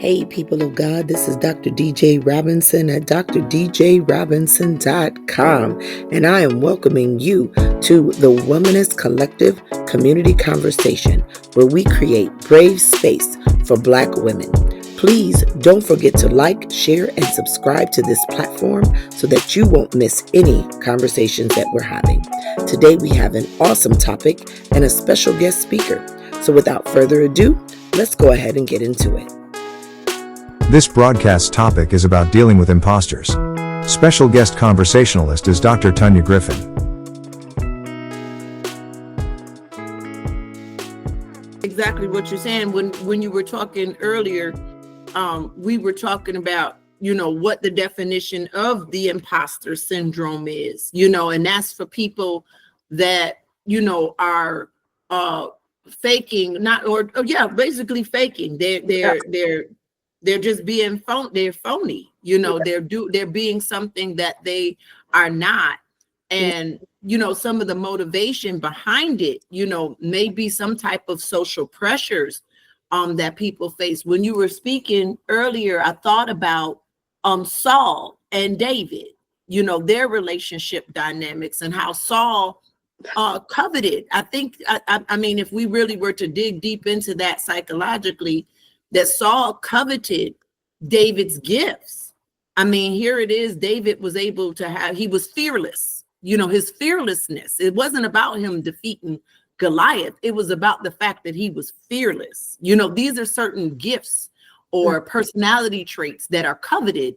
Hey, people of God, this is Dr. DJ Robinson at drdjrobinson.com, and I am welcoming you to the Womanist Collective Community Conversation, where we create brave space for Black women. Please don't forget to like, share, and subscribe to this platform so that you won't miss any conversations that we're having. Today, we have an awesome topic and a special guest speaker. So without further ado, let's go ahead and get into it. This broadcast topic is about dealing with imposters. Special guest conversationalist is Dr. Tanya Griffin. Exactly what you're saying. When you were talking earlier, we were talking about, what the definition of the imposter syndrome is, and that's for people that, are faking, basically faking. They're just being they're phony, they're being something that they are not. And some of the motivation behind it, may be some type of social pressures that people face. When you were speaking earlier, I thought about Saul and David, their relationship dynamics and how Saul coveted. I mean, if we really were to dig deep into that psychologically, that Saul coveted David's gifts. I mean, here it is. David was able to he was fearless, his fearlessness. It wasn't about him defeating Goliath. It was about the fact that he was fearless. These are certain gifts or personality traits that are coveted,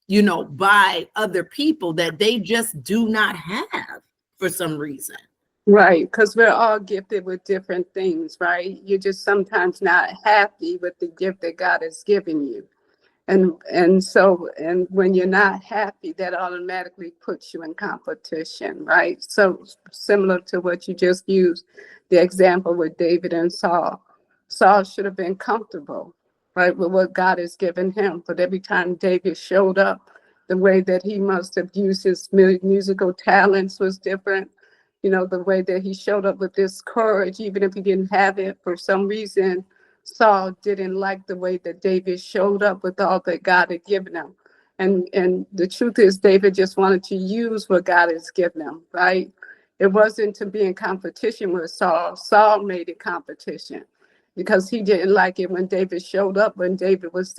by other people that they just do not have for some reason. Right, because we're all gifted with different things, right? You're just sometimes not happy with the gift that God has given you. And when you're not happy, that automatically puts you in competition, right? So similar to what you just used, the example with David and Saul. Saul should have been comfortable, right, with what God has given him. But every time David showed up, the way that he must have used his musical talents was different. The way that he showed up with this courage, even if he didn't have it, for some reason, Saul didn't like the way that David showed up with all that God had given him. And the truth is, David just wanted to use what God has given him, right? It wasn't to be in competition with Saul. Saul made it competition because he didn't like it when David showed up, when David was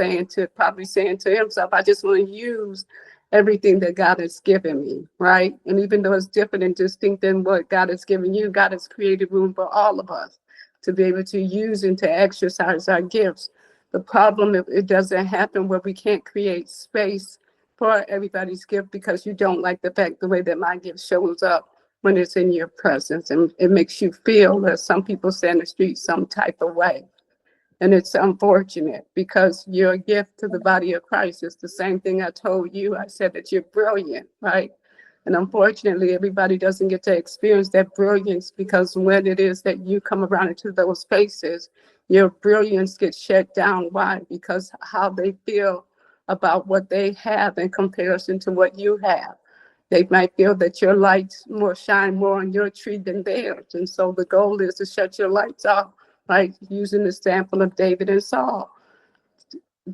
probably saying to himself, I just want to use everything that God has given me, right? And even though it's different and distinct than what God has given you, God has created room for all of us to be able to use and to exercise our gifts. The problem, if it doesn't happen where we can't create space for everybody's gift because you don't like the way that my gift shows up when it's in your presence. And it makes you feel that some people say in the street some type of way. And it's unfortunate because your gift to the body of Christ is the same thing I told you. I said that you're brilliant, right? And unfortunately, everybody doesn't get to experience that brilliance because when it is that you come around into those spaces, your brilliance gets shut down. Why? Because how they feel about what they have in comparison to what you have. They might feel that your lights shine more on your tree than theirs. And so the goal is to shut your lights off. Like using the example of David and Saul.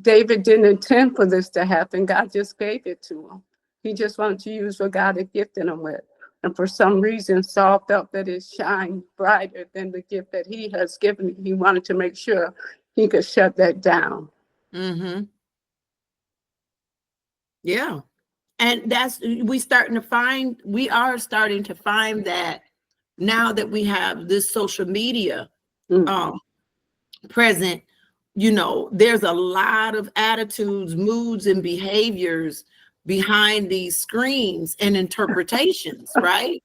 David didn't intend for this to happen. God just gave it to him. He just wanted to use what God had gifted him with. And for some reason, Saul felt that it shined brighter than the gift that he has given. He wanted to make sure he could shut that down. Mm-hmm. Yeah. And we are starting to find that now that we have this social media present, there's a lot of attitudes, moods, and behaviors behind these screens and interpretations, right?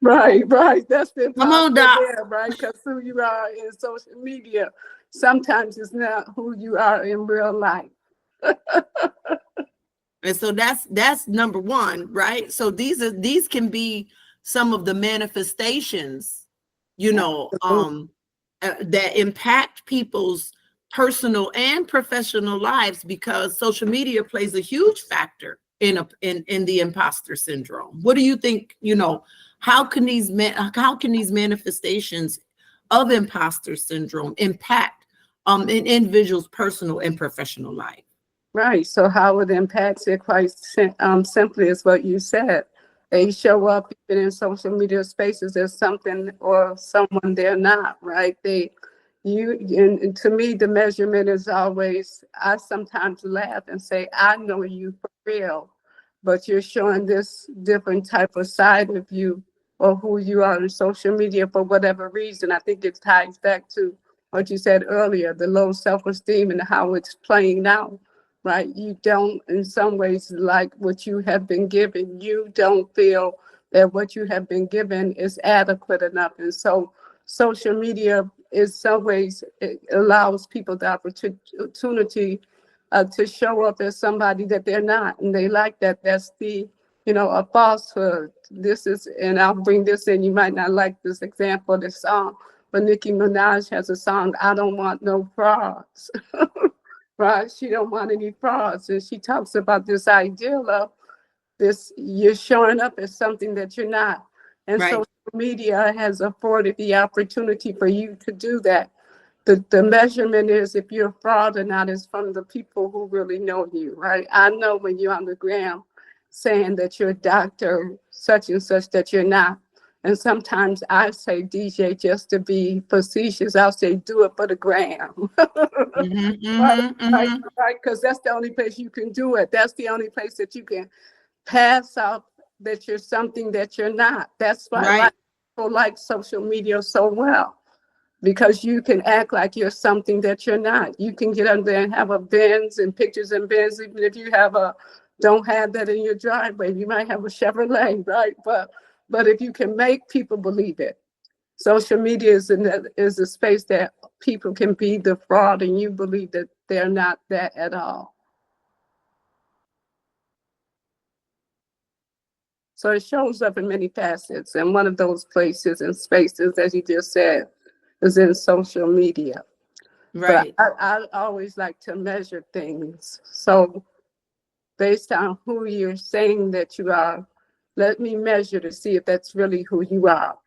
Right. That's the Come on, Doc. there, right? Because who you are in social media sometimes is not who you are in real life. And so that's number one, right? So these can be some of the manifestations, that impact people's personal and professional lives, because social media plays a huge factor in the imposter syndrome. What do you think? How can these manifestations of imposter syndrome impact in individuals' personal and professional life. Right. So how it impacts it quite simply is what you said. They show up even in social media spaces as something or someone they're not, right? And to me, the measurement is always, I sometimes laugh and say, I know you for real, but you're showing this different type of side of you or who you are on social media for whatever reason. I think it ties back to what you said earlier, the low self-esteem and how it's playing out, right? You don't, in some ways, like what you have been given. You don't feel that what you have been given is adequate enough. And so social media, in some ways, it allows people the opportunity to show up as somebody that they're not. And they like that. That's a falsehood. This is, and I'll bring this in. You might not like this example, this song, but Nicki Minaj has a song, I Don't Want No Frauds. Right? She don't want any frauds. And she talks about this ideal of this, you're showing up as something that you're not. And Right. social media has afforded the opportunity for you to do that. The measurement is if you're a fraud or not is from the people who really know you, right? I know when you're on the gram saying that you're a doctor, such and such, that you're not. And sometimes I say, DJ, just to be facetious, I'll say, do it for the gram. Right, because that's the only place you can do it. That's the only place that you can pass off that you're something that you're not. That's why Right. people like social media so well, because you can act like you're something that you're not. You can get on there and have a Benz and pictures in Benz, even if you don't have that in your driveway. You might have a Chevrolet, right? But if you can make people believe it, social media is a space that people can be the fraud and you believe that they're not that at all. So it shows up in many facets. And one of those places and spaces, as you just said, is in social media. Right. But I always like to measure things. So based on who you're saying that you are, let me measure to see if that's really who you are.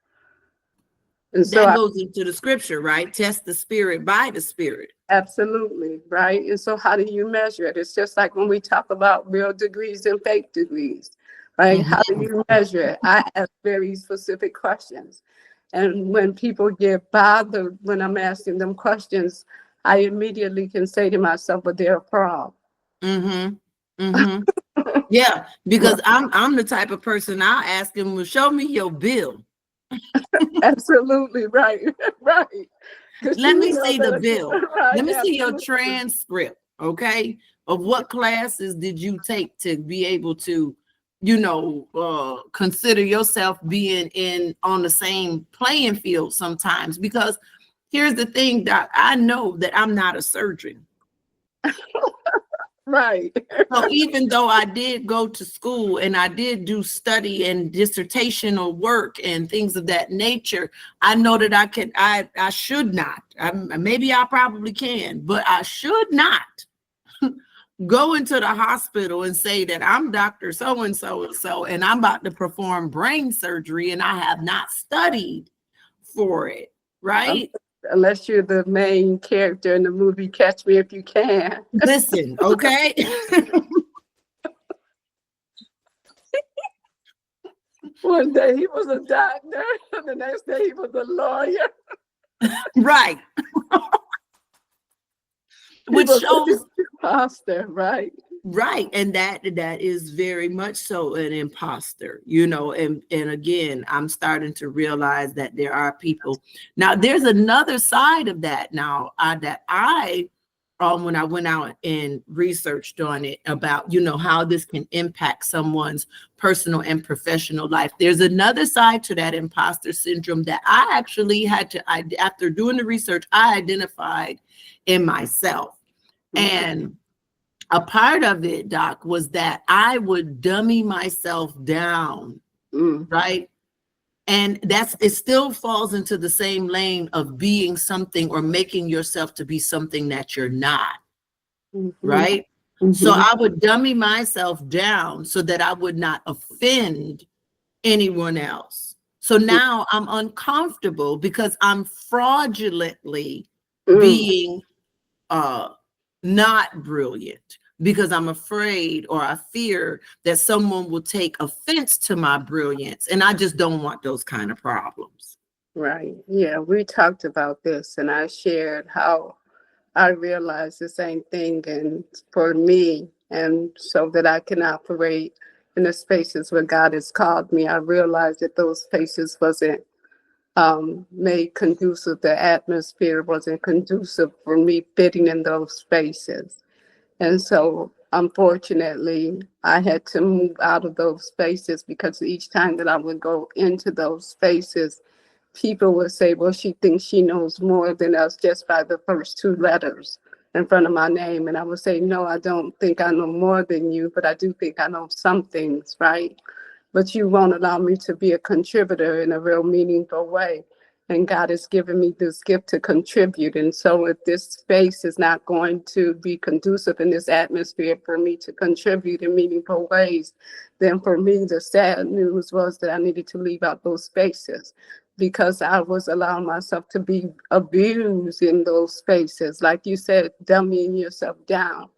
And so That goes into the scripture, right? Test the spirit by the spirit. absolutely, right? And so how do you measure it? It's just like when we talk about real degrees and fake degrees, right? How do you measure it? I ask very specific questions. And when people get bothered when I'm asking them questions, I immediately can say to myself, but they're a fraud. Yeah, because I'm the type of person I'll ask him, well, show me your bill. Absolutely, right, right. Let me see the bill. Right, Let me see your absolutely. transcript, okay? Of what classes did you take to be able to, consider yourself being on the same playing field sometimes? Because here's the thing, Doc, I know that I'm not a surgeon. Right. So even though I did go to school and I did do study and dissertational work and things of that nature, I know that I should not. Maybe I probably can, but I should not go into the hospital and say that I'm Dr. So-and-so, and I'm about to perform brain surgery and I have not studied for it, right? Unless you're the main character in the movie Catch Me If You Can. Listen, okay? One day he was a doctor, and the next day he was a lawyer. Right. Which shows imposter, right? Right. And that is very much so an imposter, and again, I'm starting to realize that there are people. Now, there's another side of that now that I when I went out and researched on it about, how this can impact someone's personal and professional life. There's another side to that imposter syndrome that I actually after doing the research, I identified in myself. And a part of it, Doc, was that I would dummy myself down, right? And it still falls into the same lane of being something or making yourself to be something that you're not, right? So I would dummy myself down so that I would not offend anyone else. So now I'm uncomfortable because I'm fraudulently being not brilliant, because I'm afraid or I fear that someone will take offense to my brilliance, and I just don't want those kind of problems. Right. Yeah, we talked about this, and I shared how I realized the same thing, and for me, and so that I can operate in the spaces where God has called me, I realized that those spaces wasn't made conducive. The atmosphere wasn't conducive for me fitting in those spaces. And so, unfortunately, I had to move out of those spaces, because each time that I would go into those spaces, people would say, well, she thinks she knows more than us just by the first two letters in front of my name. And I would say, no, I don't think I know more than you, but I do think I know some things, right? But you won't allow me to be a contributor in a real meaningful way. And God has given me this gift to contribute. And so if this space is not going to be conducive in this atmosphere for me to contribute in meaningful ways, then for me, the sad news was that I needed to leave out those spaces, because I was allowing myself to be abused in those spaces. Like you said, dumbing yourself down.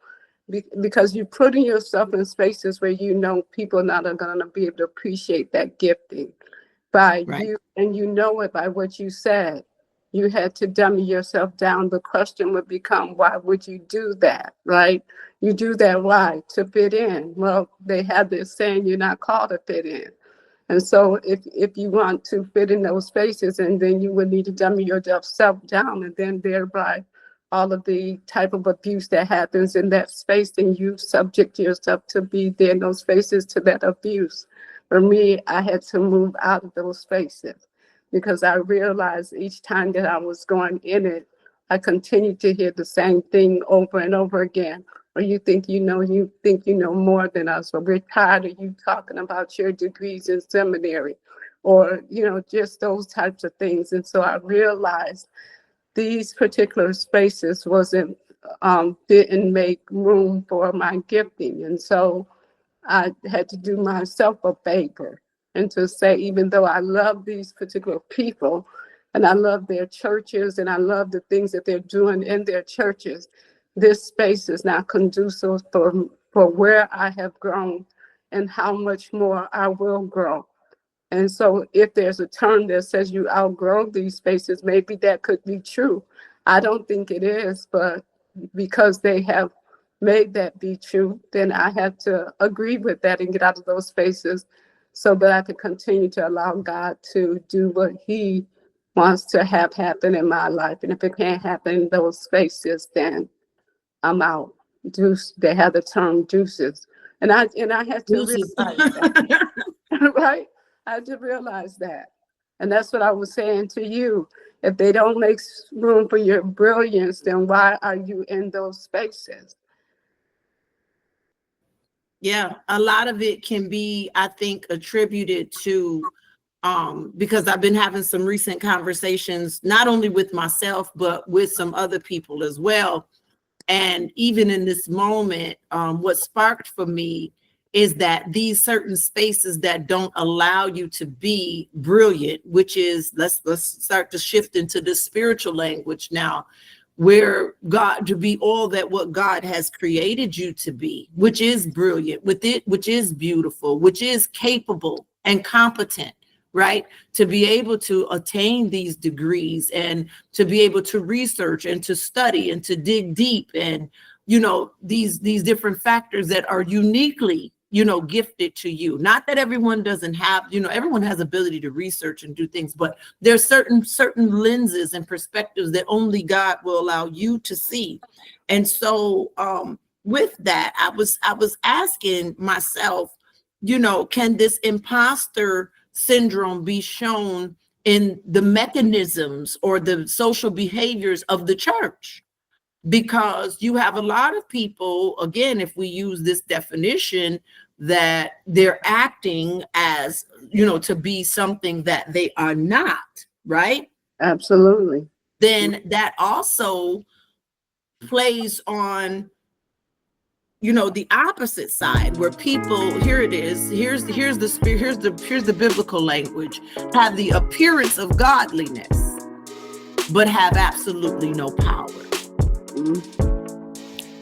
Because you're putting yourself in spaces where you know people are not going to be able to appreciate that gifting by Right. you, and you know it by what you said. You had to dummy yourself down. The question would become, why would you do that, right? You do that, why? To fit in. Well, they had this saying, you're not called to fit in. And so if you want to fit in those spaces, and then you would need to dummy yourself down, and then thereby all of the type of abuse that happens in that space, then you subject yourself to be there in those spaces to that abuse. For me, I had to move out of those spaces, because I realized each time that I was going in it, I continued to hear the same thing over and over again. Or you think you know more than us, or we're tired of you talking about your degrees in seminary, or just those types of things. And so I realized these particular spaces didn't make room for my gifting. And so I had to do myself a favor, and to say, even though I love these particular people, and I love their churches, and I love the things that they're doing in their churches, this space is not conducive for where I have grown and how much more I will grow. And so if there's a term that says you outgrow these spaces, maybe that could be true. I don't think it is, but because they have made that be true, then I have to agree with that and get out of those spaces, so that I can continue to allow God to do what he wants to have happen in my life. And if it can't happen in those spaces, then I'm out. They have the term juices. And I had to realize that, right? I had to realize that. And that's what I was saying to you. If they don't make room for your brilliance, then why are you in those spaces? Yeah, a lot of it can be, I think, attributed to because I've been having some recent conversations, not only with myself, but with some other people as well. And even in this moment, what sparked for me is that these certain spaces that don't allow you to be brilliant, which is, let's start to shift into the spiritual language now, where God, to be all that what God has created you to be, which is brilliant, which is beautiful, which is capable and competent, right? To be able to attain these degrees, and to be able to research and to study and to dig deep, and these different factors that are uniquely gifted to you. Not that everyone doesn't have, everyone has ability to research and do things, but there's certain lenses and perspectives that only God will allow you to see. And so with that, I was asking myself, can this imposter syndrome be shown in the mechanisms or the social behaviors of the church? Because you have a lot of people, again, if we use this definition, that they're acting as, to be something that they are not, right? Absolutely. Then that also plays on, the opposite side, where people, here it is, here's the biblical language, have the appearance of godliness, but have absolutely no power. Mm-hmm.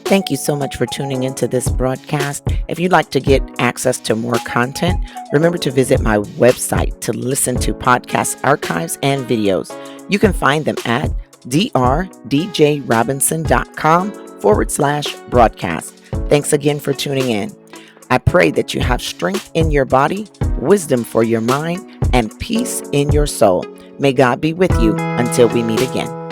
Thank you so much for tuning into this broadcast. If you'd like to get access to more content, remember to visit my website to listen to podcast archives and videos. You can find them at drdjrobinson.com/broadcast. Thanks again for tuning in. I pray that you have strength in your body, wisdom for your mind, and peace in your soul. May God be with you until we meet again.